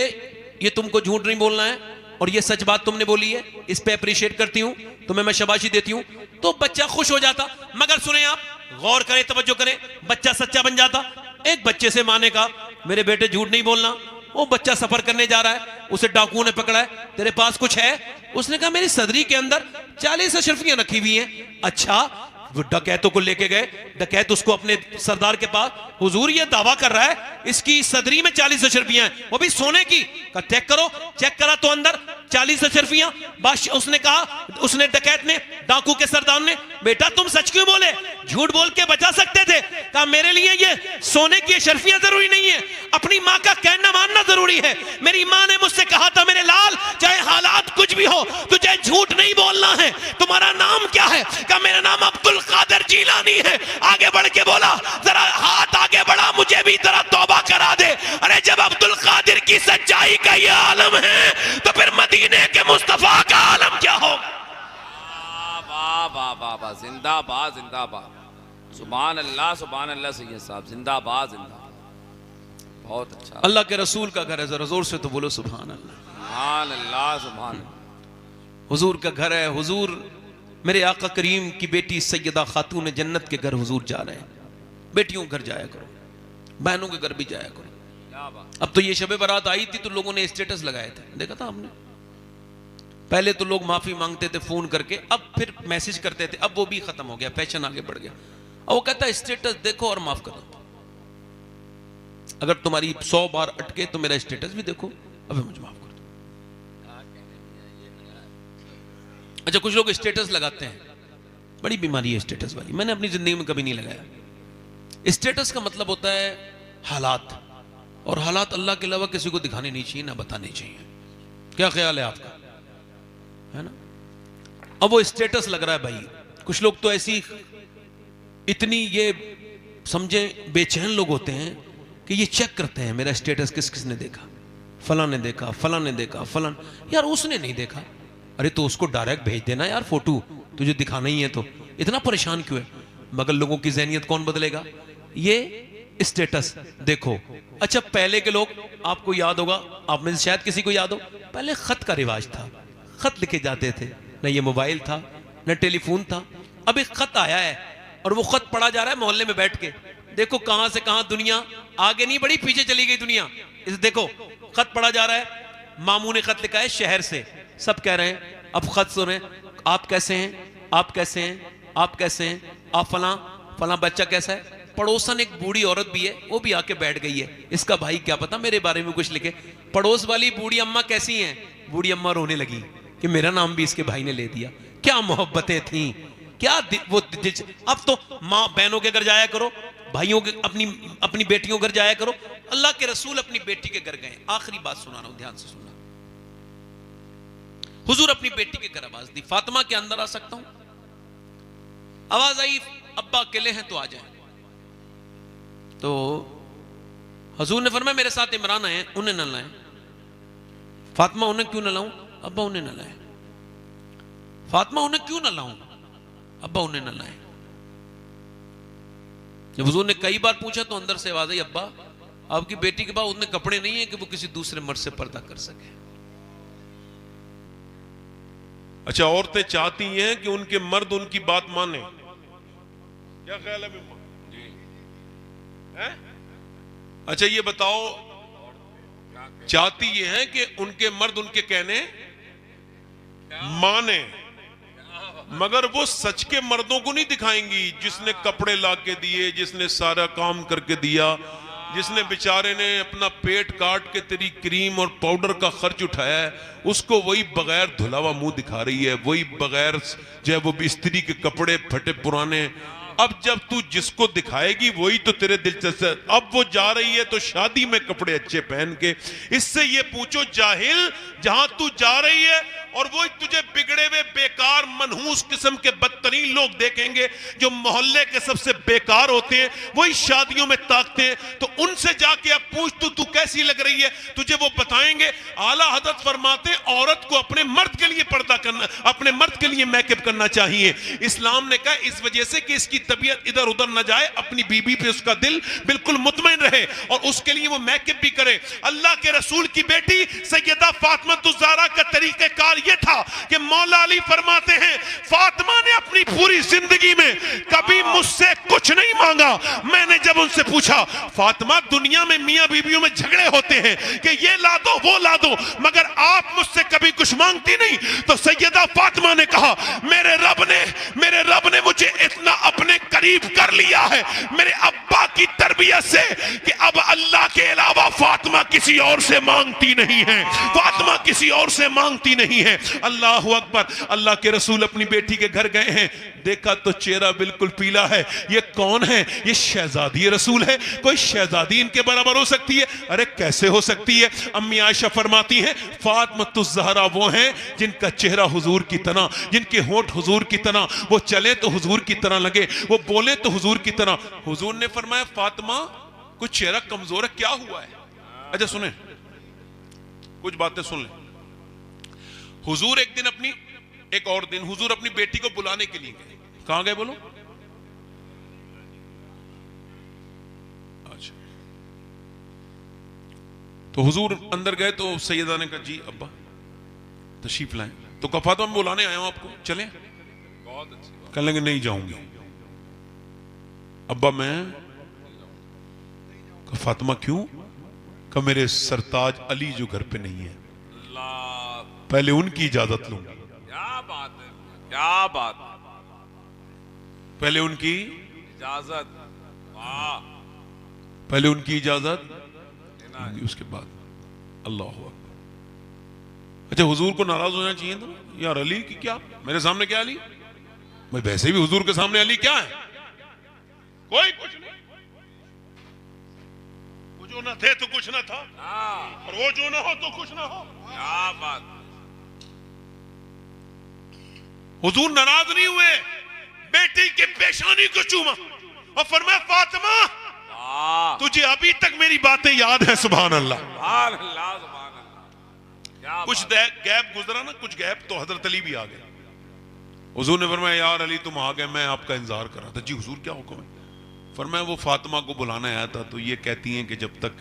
ये तुमको झूठ नहीं बोलना है और ये सच बात तुमने बोली है, इस पे अप्रिशिएट करती हूं, तुम्हें मैं शाबाशी देती हूं, तो बच्चा खुश हो जाता। मगर सुने आप, गौर करें, तवज्जो करें, बच्चा सच्चा बन जाता। एक बच्चे से मां ने कहा मेरे बेटे झूठ नहीं बोलना, वो बच्चा सफर करने जा रहा है, उसे डाकुओं ने पकड़ा है, तेरे पास कुछ है? उसने कहा मेरी सदरी के अंदर 40 अशरफियां रखी हुई हैं। अच्छा वो डकैतों को लेके गए, डकैत उसको अपने सरदार के पास, हुजूर ये दावा कर रहा है इसकी सदरी में 40 अशरफियां हैं, वो भी सोने की। का चेक करो, चेक करा तो अंदर 40 अशरफियां। बादशाह उसने कहा, उसने डकैत ने, डाकू के सरदार ने, बेटा तुम सच क्यों बोले, झूठ बोल के बचा सकते थे। कहा मेरे लिए ये सोने की अशरफियां जरूरी नहीं है, अपनी मां का कहना मानना जरूरी है। मेरी मां ने मुझसे कहा था मेरे लाल चाहे हालात कुछ भी हो तुझे झूठ नहीं बोलना है। तुम्हारा नाम क्या है? कहा मेरा नाम अब्दुल कादिर जीलानी है। आगे बढ़ के बोला, जरा हाथ आगे बढ़ा, मुझे भी जरा तौबा करा दे। अरे जब अब्दुल कादिर की सच्चाई का ये आलम है तो फिर मदीने के मुस्तफा का आलम क्या होगा? वाह वाह वाह वाह, जिंदाबाद जिंदाबाद, सुभान अल्लाह सैयद साहब, जिंदाबाद जिंदाबाद, बहुत अच्छा। अल्लाह के रसूल का घर है, जरा जोर से तो बोलो सुभान अल्लाह। सुभान अल्लाह सुभान अल्लाह। हुजूर का घर है। हुजूर मेरे आका करीम की बेटी सैयदा खातून जन्नत के घर हुजूर जा रहे हैं। बेटियों के घर जाया करो, बहनों के घर भी जाया करो। अब तो ये शबे बारात आई थी तो लोगों ने स्टेटस लगाए थे, देखा था हमने। पहले तो लोग माफी मांगते थे फोन करके, अब फिर मैसेज करते थे, अब वो भी खत्म हो गया, फैशन आगे बढ़ गया। अब वो कहता है स्टेटस देखो और माफ करो। अगर तुम्हारी 100 बार अटके तो मेरा स्टेटस भी देखो, अब मुझे माफ कर दो। अच्छा, कुछ लोग स्टेटस लगाते हैं, बड़ी बीमारी है स्टेटस वाली, मैंने अपनी जिंदगी में कभी नहीं लगाया। स्टेटस का मतलब होता है हालात, और हालात अल्लाह के अलावा किसी को दिखाने नहीं चाहिए, ना बताने चाहिए। क्या ख्याल है आपका? है ना? अब वो स्टेटस लग रहा है भाई। कुछ लोग तो ऐसी इतनी ये समझे बेचैन लोग होते हैं कि ये चेक करते हैं मेरा स्टेटस किस किसने देखा, फलां ने देखा, फलां ने देखा, फलां। यार उसने नहीं देखा, अरे तो उसको डायरेक्ट भेज देना यार फोटो, तुझे दिखाना ही है तो इतना परेशान क्यों है? मगर लोगों की ज़हनियत कौन बदलेगा? ये स्टेटस देखो। अच्छा, पहले के लोग, आपको याद होगा, आप में से शायद किसी को याद हो, पहले खत का रिवाज था, खत लिखे जाते थे, न ये मोबाइल था न टेलीफोन था। अब एक खत आया है और वो खत पढ़ा जा रहा है मोहल्ले में बैठ के। देखो कहां से कहां दुनिया आगे नहीं बढ़ी, पीछे चली गई दुनिया। इसे देखो, खत पढ़ा जा रहा है। मामू ने खत लिखा है शहर से, सब कह रहे हैं अब खत सुने, आप कैसे हैं, आप कैसे हैं, आप कैसे हैं, आप फलां फलां बच्चा कैसा है। पड़ोसन एक बूढ़ी औरत भी है, वो भी आके बैठ गई है, इसका भाई क्या पता मेरे बारे में कुछ लिखे। पड़ोस वाली बूढ़ी अम्मा कैसी हैं? बूढ़ी अम्मा रोने लगी कि मेरा नाम भी इसके भाई ने ले दिया। क्या मोहब्बतें थी, क्या वो। अब तो माँ बहनों के घर जाया करो, भाइयों के अपनी बेटियों के घर जाया करो। अल्लाह के रसूल अपनी बेटी के घर गए। आखिरी बात सुना रहा हूं, ध्यान से सुनना। हुजूर अपनी बेटी के घर आवाज दी, फातिमा के अंदर आ सकता हूं? आवाज आई, अब्बा अकेले हैं तो आ जाए। तो हुजूर ने फरमाया मेरे साथ इमरान आए, उन्हें न लाएं। फातिमा उन्हें क्यों न लाऊं? अब्बा उन्हें न लाएं। फातिमा उन्हें क्यों न लाऊं? अब्बा उन्हें न लाएं। जब हुजूर ने कई बार पूछा तो अंदर से आवाज आई, अब्बा आपकी बेटी के पास उतने कपड़े नहीं है कि वो किसी दूसरे मर्द से पर्दा कर सके। अच्छा, औरतें चाहती हैं कि उनके मर्द उनकी बात माने, क्या ख्याल है बिम्मा जी? है? अच्छा ये बताओ, चाहती ये है कि उनके मर्द उनके कहने माने, मगर वो सच के मर्दों को नहीं दिखाएंगी, जिसने कपड़े ला के दिए, जिसने सारा काम करके दिया, जिसने बेचारे ने अपना पेट काट के तेरी क्रीम और पाउडर का खर्च उठाया है, उसको वही बगैर धुलावा मुंह दिखा रही है, वही बगैर जो है वो स्त्री के कपड़े फटे पुराने। अब जब तू जिसको दिखाएगी वही तो तेरे दिलचस्प है। अब वो जा रही है तो शादी में कपड़े अच्छे पहन के। इससे ये पूछो जाहिल, जहां तू जा रही है और वो तुझे बिगड़े हुए बेकार मनहूस किस्म के बदतरीन लोग देखेंगे, जो मोहल्ले के सबसे बेकार होते हैं, वही शादियों में ताकते हैं। तो उनसे जाके अब पूछ तू कैसी लग रही है, तुझे वो बताएंगे। आला हजरत फरमाते औरत को अपने मर्द के लिए पर्दा करना, अपने मर्द के लिए मेकअप करना चाहिए। इस्लाम ने कहा इस वजह से कि इसकी तबीयत इधर उधर न जाए, अपनी बीबी पे उसका दिल बिल्कुल मुतमईन रहे, और उसके लिए वो मेकअप भी करे। अल्लाह के रसूल की बेटी सैयदा फातिमा ज़हरा का तरीक़ेकार ये था कि मौला अली फरमाते हैं फातिमा ने अपनी पूरी जिंदगी में कभी मुझसे कुछ कुछ नहीं मांगा। मैंने जब उनसे पूछा, फातिमा दुनिया में मियां बीवियों में झगड़े होते हैं कि ये ला दो वो ला दो, मगर आप मुझसे कभी कुछ मांगती नहीं। तो सैयदा फातिमा ने कहा, मेरे रब ने मुझे इतना अपने करीब कर लिया है मेरे अब्बा की तरबियत से कि अब अल्लाह के अलावा फातिमा किसी और से मांगती नहीं है, फातिमा किसी और से मांगती नहीं है। अल्लाह अकबर। अल्लाह के रसूल अपनी बेटी के घर गए हैं, देखा तो चेहरा बिल्कुल पीला है। ये कौन है? ये शहजादी रसूल है। कोई शहजादी इनके बराबर हो सकती है? अरे कैसे हो सकती है? अम्मी आयशा फरमाती हैं, फातिमा ज़हरा वो हैं जिनका चेहरा हुजूर की तरह, जिनके होंठ हुजूर की तरह, वो चले तो हुजूर की तरह लगे, वो बोले तो हुजूर की तरह। हुजूर ने फरमाया, फातिमा कुछ चेहरा कमजोर है, क्या हुआ है? अच्छा सुने, कुछ बातें सुन ले। हुजूर एक और दिन हुजूर अपनी बेटी को बुलाने के लिए गए। कहां गए बोलो? अच्छा, तो हुजूर अंदर गए तो सैयदा ने कहा, जी अब्बा तशरीफ लाएं। तो कहा, फातिमा मैं बुलाने आया हूं आपको, चलें? बहुत अच्छी। कहने लगे, नहीं जाऊंगी। अब्बा मैं। कहा, फातिमा क्यों? कहा, मेरे सरताज अली जो घर पे नहीं है, पहले उनकी इजाजत लूंगा। क्या बात है, क्या बात है। पहले उनकी इजाजत, वाह, पहले उनकी इजाजत, उसके बाद अल्लाह हू अकबर। अच्छा, हुजूर को नाराज होना चाहिए था यार, अली की क्या, मेरे सामने क्या अली? भाई वैसे भी हुजूर के सामने अली क्या है? कोई कुछ नहीं। वो जो ना थे तो कुछ ना था, और वो जो ना हो तो कुछ ना हो। क्या बात। हुजूर नाराज नहीं हुए, बेटी के पेशानी को चूमा और फरमाया, फातिमा तुझे अभी तक मेरी बातें याद है? सुभान अल्लाह, सुभान अल्लाह, सुभान अल्लाह। क्या कुछ गैप गुजरा ना, कुछ गैप, तो हजरत अली भी आ गए। हुजूर ने फरमाया, यार अली तुम आ गए, मैं आपका इंतजार कर रहा था। जी हुजूर क्या हुक्म है? फरमाया, वो फातिमा को बुलाने आया था, तो ये कहती हैं कि जब तक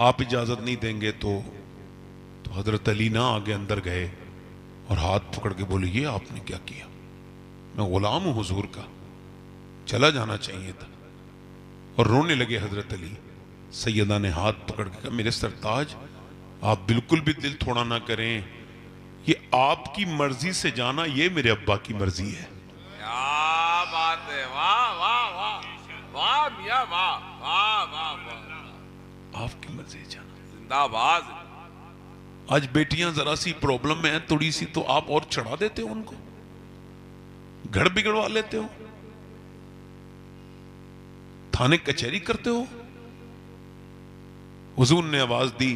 आप इजाजत नहीं देंगे तो हजरत अली ना आगे अंदर गए और हाथ पकड़ के बोले, ये आपने क्या किया? मैं गुलाम हूं हुजूर का, चला जाना चाहिए था। और रोने लगे हजरत अली। सैयदा ने हाथ पकड़ के कहा, मेरे सरताज आप बिल्कुल भी दिल थोड़ा ना करें, ये आपकी मर्जी से जाना, ये मेरे अब्बा की मर्जी है। क्या बात है, वाह वाह वाह वाह मियां, वाह वाह वाह वाह, आपकी मर्जी से जाना। जिंदाबाद। आज बेटियां जरा सी प्रॉब्लम में है थोड़ी सी, तो आप और चढ़ा देते हो उनको, घर बिगड़वा लेते हो, थाने कचहरी करते हो। हुजूर ने आवाज दी,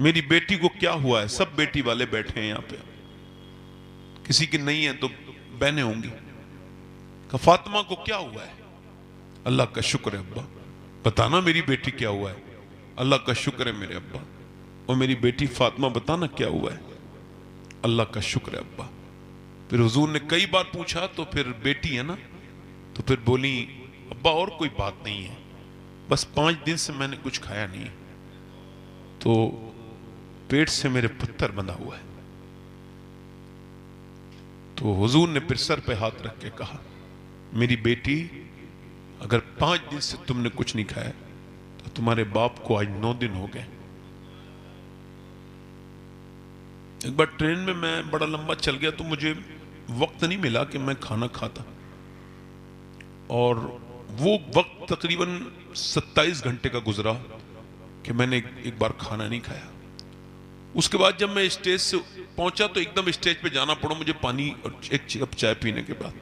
मेरी बेटी को क्या हुआ है? सब बेटी वाले बैठे हैं यहां पे, किसी की नहीं है तो बहनें होंगी। कहा, फातिमा को क्या हुआ है? अल्लाह का शुक्र है अब्बा, बताना मेरी बेटी क्या हुआ है? अल्लाह का शुक्र है मेरे अब्बा। और मेरी बेटी फातिमा बताना क्या हुआ है? अल्लाह का शुक्र है अब्बा। फिर हुजूर ने कई बार पूछा, तो फिर बेटी है ना, तो फिर बोली, अब्बा और कोई बात नहीं है, बस 5 दिन से मैंने कुछ खाया नहीं, तो पेट से मेरे पत्थर बंधा हुआ है। तो हुजूर ने फिर सर पे हाथ रख के कहा, मेरी बेटी अगर 5 दिन से तुमने कुछ नहीं खाया तो तुम्हारे बाप को आज 9 दिन हो गए। एक बार ट्रेन में मैं बड़ा लंबा चल गया, तो मुझे वक्त नहीं मिला कि मैं खाना खाता, और वो वक्त तकरीबन 27 घंटे का गुजरा कि मैंने एक बार खाना नहीं खाया। उसके बाद जब मैं स्टेज से पहुंचा तो एकदम स्टेज पे जाना पड़ा मुझे पानी और एक कप चाय पीने के बाद।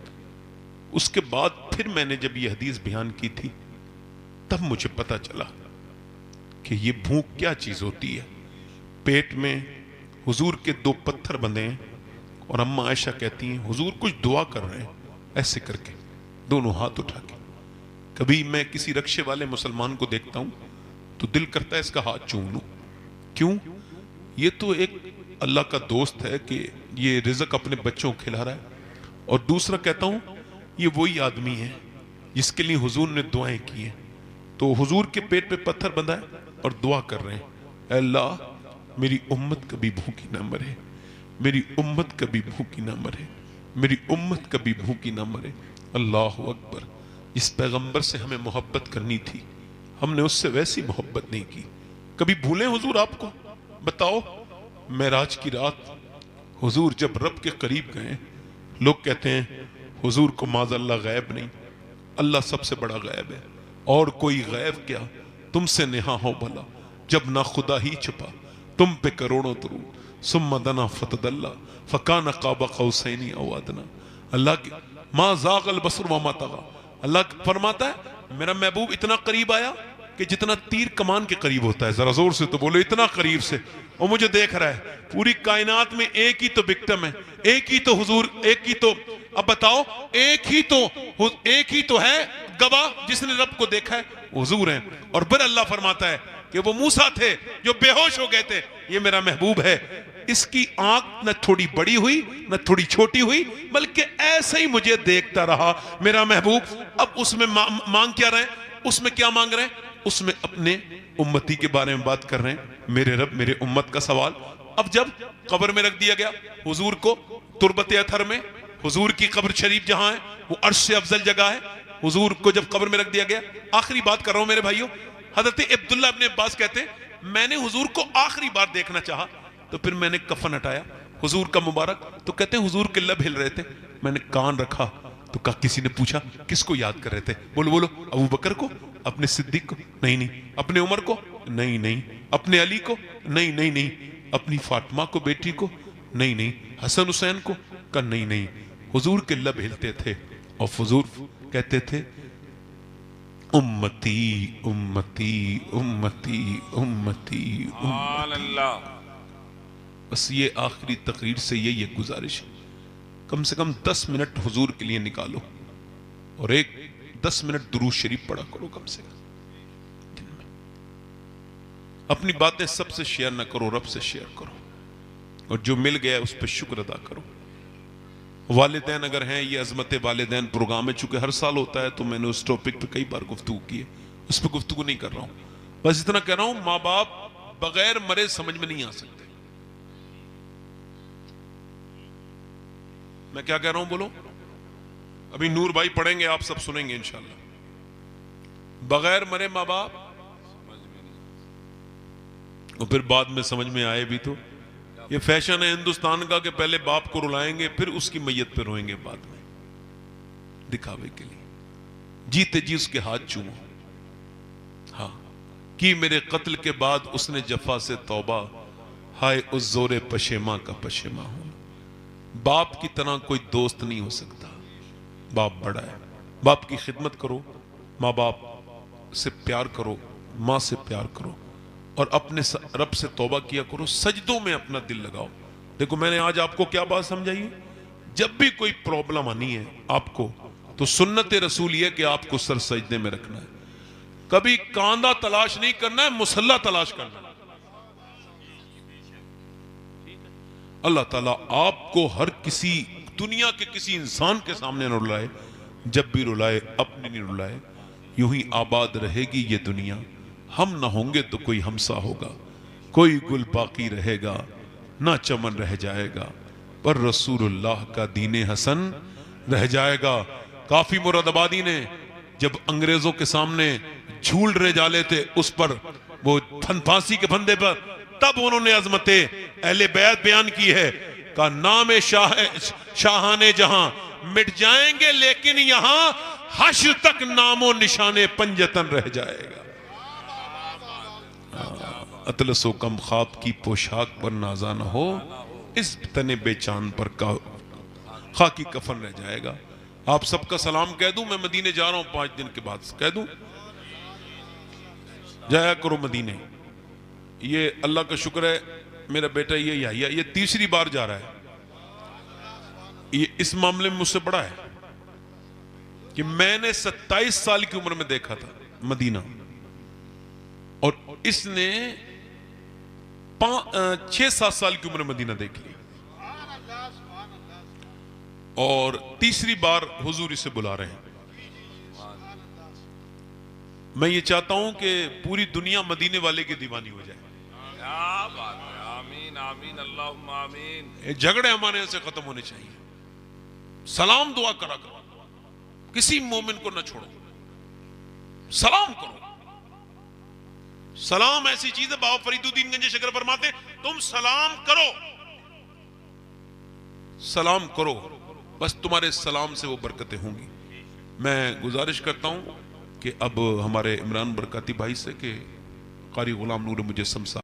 उसके बाद फिर मैंने जब ये हदीस बयान की थी, तब मुझे पता चला कि ये भूख क्या चीज होती है। पेट में हुजूर के 2 पत्थर बंधे हैं, और अम्मा आयशा कहती हैं हुजूर कुछ दुआ कर रहे हैं, ऐसे करके दोनों हाथ उठा के। कभी मैं किसी रक्षे वाले मुसलमान को देखता हूं तो दिल करता है इसका हाथ चूम लूं। क्यों? ये तो एक अल्लाह का दोस्त है कि ये रिज़्क अपने बच्चों को खिला रहा है। और दूसरा कहता हूं ये वही आदमी है जिसके लिए हुजूर ने दुआएं की हैं। तो हुजूर के पेट पे पत्थर बंधा है और दुआ कर रहे हैं, अल्लाह मेरी उम्मत कभी भूखी ना मरे, मेरी उम्मत कभी भूखी ना मरे, मेरी उम्मत कभी भूखी ना मरे। अल्लाह अकबर, जिस पैगंबर से हमें मोहब्बत करनी थी हमने उससे वैसी मोहब्बत नहीं की। कभी भूलें हुजूर आपको? बताओ, मेराज की रात हुजूर जब रब के करीब गए, लोग कहते हैं हुजूर को माज़अल्लाह गैब नहीं, अल्लाह सबसे बड़ा गैब है, और कोई गैब क्या तुमसे नेहा हो भला, जब ना खुदा ही छुपा तुम पे करोड़ों दरूद, सुम्मा दना फतदल्ला फकाना काबा कौसैनी औ अदना। अल्लाह की मा ज़ाग़ल बसर व मा तग़ा। अल्लाह फरमाता है मेरा महबूब इतना करीब आया कि जितना तीर कमान के करीब होता है, जरा जोर से तो बोलो, इतना करीब से, और मुझे देख रहा है। पूरी कायनात में एक ही तो विक्टिम है, एक ही तो हुजूर, एक ही तो, अब बताओ, एक ही तो है गवाह जिसने रब को देखा है, हुजूर है। और फिर अल्लाह फरमाता है कि वो मूसा थे जो बेहोश हो गए थे, ये मेरा महबूब है, इसकी आंख न थोड़ी बड़ी हुई न थोड़ी छोटी हुई, बल्कि ऐसे ही मुझे देखता रहा मेरा महबूब। अब उसमें मांग क्या रहे हैं? उसमें क्या मांग रहे हैं? उसमें अपने उम्मती के बारे में बात कर रहे हैं, मेरे रब मेरे उम्मत का सवाल। अब जब कब्र में रख दिया गया हुजूर को, तुरबत अथर में, हुजूर की कब्र शरीफ जहां है वो अर्श से अफजल जगह है, हुजूर को जब कब्र में रख दिया गया, आखिरी बात कर रहा हूं मेरे भाइयों, हजरत अब्दुल्ला इब्न अब्बास कहते हैं मैंने हुजूर को आखिरी बार देखना चाहा, तो फिर मैंने कफन हटाया हुजूर का मुबारक, तो कहते हैं हुजूर के लब हिल रहे थे, मैंने कान रखा तो कहा, किसी ने पूछा किसको याद कर रहे थे? बोलो बोलो, अबू बकर को, अपने सिद्दीक को? नहीं नहीं। अपने उमर को? नहीं नहीं। अपने अली को? नहीं नहीं नहीं। अपनी फातिमा को, बेटी को? नहीं नहीं। हसन हुसैन को? कहा नहीं नहीं। हुजूर के लब हिलते थे और हुजूर कहते थे उम्मती उम्मती उम्मती उम्मती अल्लाह। बस ये आखिरी तकरीर से ये गुजारिश है, कम से कम 10 मिनट हुजूर के लिए निकालो और एक 10 मिनट दुरूद शरीफ पढ़ा करो कम से कम। अपनी बातें सबसे शेयर ना करो, रब से शेयर करो, और जो मिल गया उस पर शुक्र अदा करो। वालिदैन अगर हैं, ये अजमत वालिदैन प्रोग्राम है, चूंकि हर साल होता है तो मैंने उस टॉपिक पे कई बार गुफ्तगू की है, उस पर गुफ्तगू नहीं कर रहा हूं, बस इतना कह रहा हूं माँ बाप बगैर मरे समझ में नहीं आ सकते। मैं क्या कह रहा हूं बोलो? अभी नूर भाई पढ़ेंगे, आप सब सुनेंगे इंशाल्लाह। बगैर मरे माँ बाप, और फिर बाद में समझ में आए भी तो ये फैशन है हिंदुस्तान का कि पहले बाप को रुलाएंगे फिर उसकी मैयत पे रोएंगे बाद में, दिखावे के लिए। जीते जी उसके हाथ चूमो। हाँ, कि मेरे कत्ल के बाद उसने जफा से तौबा, हाय उस जोरे पशेमा का पशेमा हूं। बाप की तरह कोई दोस्त नहीं हो सकता, बाप बड़ा है। बाप की खिदमत करो, माँ बाप से प्यार करो, माँ से प्यार करो, और अपने रब से तौबा किया करो, सजदों में अपना दिल लगाओ। देखो मैंने आज आपको क्या बात समझाई है, जब भी कोई प्रॉब्लम आनी है आपको, तो सुन्नत रसूल ये कि आपको सर सजदे में रखना है, कभी कांदा तलाश नहीं करना है, मुसल्ला तलाश करना है। अल्लाह ताला आपको हर किसी दुनिया के किसी इंसान के सामने न रुलाए, जब भी रुलाए अपनी नहीं रुलाए। यूं ही आबाद रहेगी ये दुनिया, हम ना होंगे तो कोई हमसा होगा, कोई गुल बाकी रहेगा ना चमन रह जाएगा, पर रसूलुल्लाह का दीने हसन रह जाएगा। काफी मुरादाबादी ने जब अंग्रेजों के सामने झूल रहे जाले थे उस पर, वो फांसी के फंदे पर, तब उन्होंने अजमते अहले बैत बयान की है, का नाम शाहाने जहां मिट जाएंगे लेकिन यहां हश्र तक नामो निशाने पंजतन रह जाएगा। अतलसो कम ख्वाब की पोशाक पर नाजा न हो, इस तने बेचान पर खाकी कफन रह जाएगा। आप सबका सलाम कह दूं, मैं मदीने जा रहा हूं 5 दिन के बाद, कह दूं जाया करो मदीने। ये अल्लाह का शुक्र है मेरा बेटा ये याहिया ये 3री बार जा रहा है। ये इस मामले में मुझसे बड़ा है कि मैंने 27 साल की उम्र में देखा था मदीना, और इसने 6-7 साल की उम्र में मदीना देख लिया, और 3री बार हुजूर इसे बुला रहे हैं। मैं ये चाहता हूं कि पूरी दुनिया मदीने वाले की दीवानी हो जाए। क्या बात है, आमीन आमीन अल्लाहुम्मा आमीन। ये झगड़े हमारे यहां से खत्म होने चाहिए। सलाम दुआ करा करो, किसी मोमिन को न छोड़ो। सलाम करो। सलाम ऐसी चीज है, बाबा फरीदुद्दीन गंज शकर फरमाते तुम सलाम करो, सलाम करो, बस तुम्हारे सलाम से वो बरकतें होंगी। मैं गुजारिश करता हूं कि अब हमारे इमरान बरकाती भाई से कि कारी गुलाम नूर मुजस्सम साहब